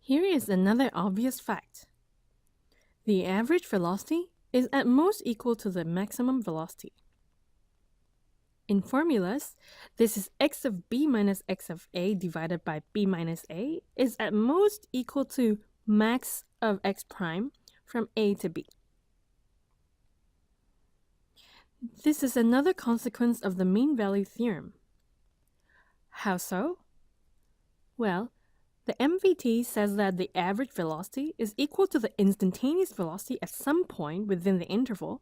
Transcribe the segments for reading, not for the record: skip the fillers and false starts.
Here is another obvious fact. The average velocity is at most equal to the maximum velocity. In formulas, this is x of b minus x of a divided by b minus a is at most equal to max of x prime from a to b. This is another consequence of the mean value theorem. How so? Well, the MVT says that the average velocity is equal to the instantaneous velocity at some point within the interval,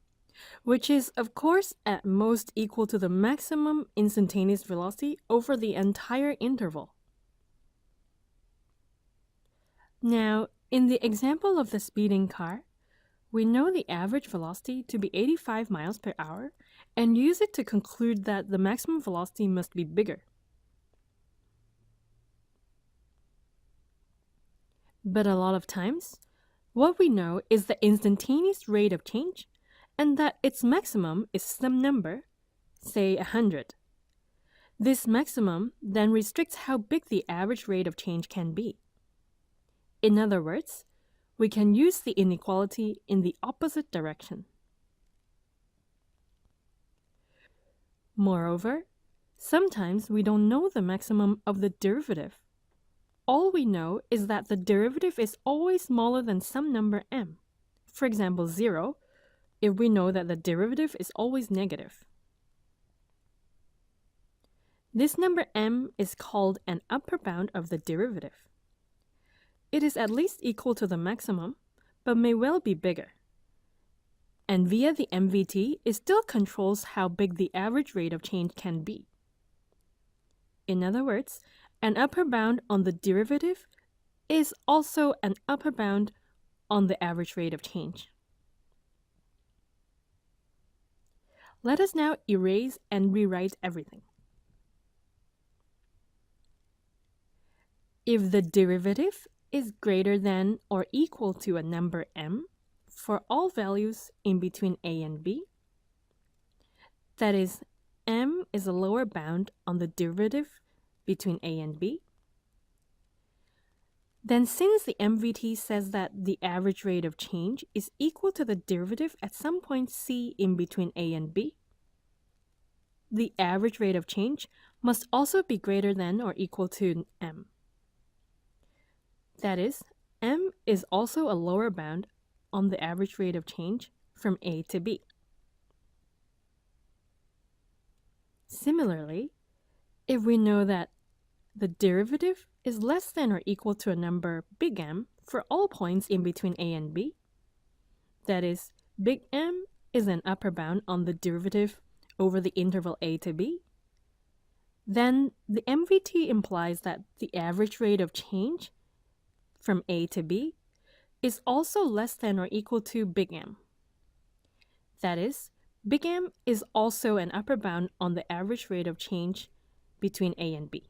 which is, of course, at most equal to the maximum instantaneous velocity over the entire interval. Now, in the example of the speeding car, we know the average velocity to be 85 miles per hour and use it to conclude that the maximum velocity must be bigger. But a lot of times, what we know is the instantaneous rate of change and that its maximum is some number, say 100. This maximum then restricts how big the average rate of change can be. In other words, we can use the inequality in the opposite direction. Moreover, sometimes we don't know the maximum of the derivative. All we know is that the derivative is always smaller than some number m. For example, 0, if we know that the derivative is always negative. This number m is called an upper bound of the derivative. It is at least equal to the maximum, but may well be bigger. And via the MVT, it still controls how big the average rate of change can be. In other words, an upper bound on the derivative is also an upper bound on the average rate of change. Let us now erase and rewrite everything. If the derivative is greater than or equal to a number m for all values in between a and b, that is, m is a lower bound on the derivative between a and b, then since the MVT says that the average rate of change is equal to the derivative at some point c in between a and b, the average rate of change must also be greater than or equal to m. That is, m is also a lower bound on the average rate of change from a to b. Similarly, if we know that the derivative is less than or equal to a number big M for all points in between a and b, that is, big M is an upper bound on the derivative over the interval a to b, then the MVT implies that the average rate of change from a to b is also less than or equal to big M. That is, big M is also an upper bound on the average rate of change between a and b.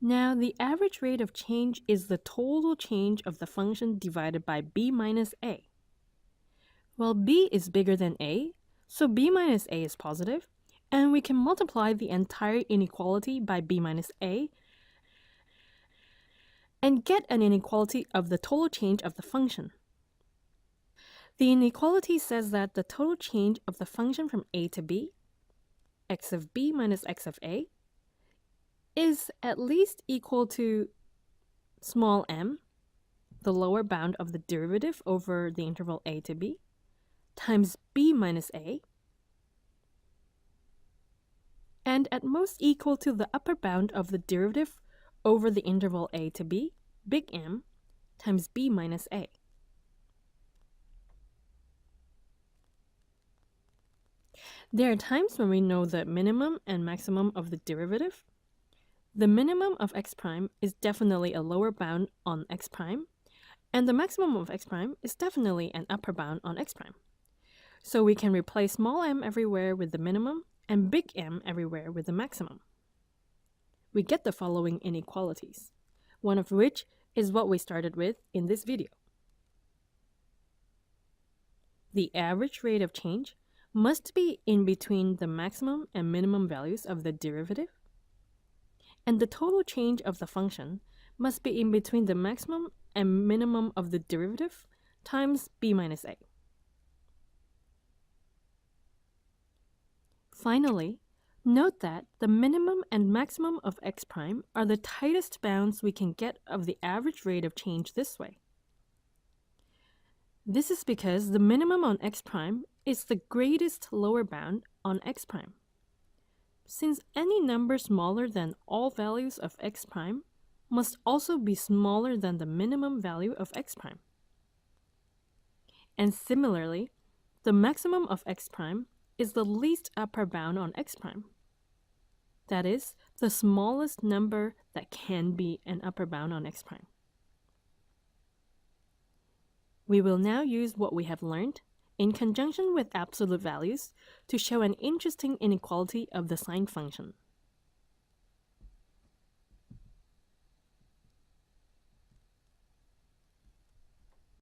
Now, the average rate of change is the total change of the function divided by b minus a. Well, b is bigger than a, so b minus a is positive, and we can multiply the entire inequality by b minus a and get an inequality of the total change of the function. The inequality says that the total change of the function from a to b, x of b minus x of a, is at least equal to small m, the lower bound of the derivative over the interval a to b, times b minus a, and at most equal to the upper bound of the derivative over the interval a to b, big M, times b minus a. There are times when we know the minimum and maximum of the derivative. The minimum of x prime is definitely a lower bound on x prime, and the maximum of x prime is definitely an upper bound on x prime. So we can replace small m everywhere with the minimum and big M everywhere with the maximum. We get the following inequalities, one of which is what we started with in this video. The average rate of change must be in between the maximum and minimum values of the derivative, and the total change of the function must be in between the maximum and minimum of the derivative times b minus a. Finally, note that the minimum and maximum of x prime are the tightest bounds we can get of the average rate of change this way. This is because the minimum on x prime is the greatest lower bound on x prime. Since any number smaller than all values of x prime must also be smaller than the minimum value of x prime. And similarly, the maximum of x prime is the least upper bound on x prime. That is, the smallest number that can be an upper bound on x prime. We will now use what we have learned in conjunction with absolute values to show an interesting inequality of the sine function.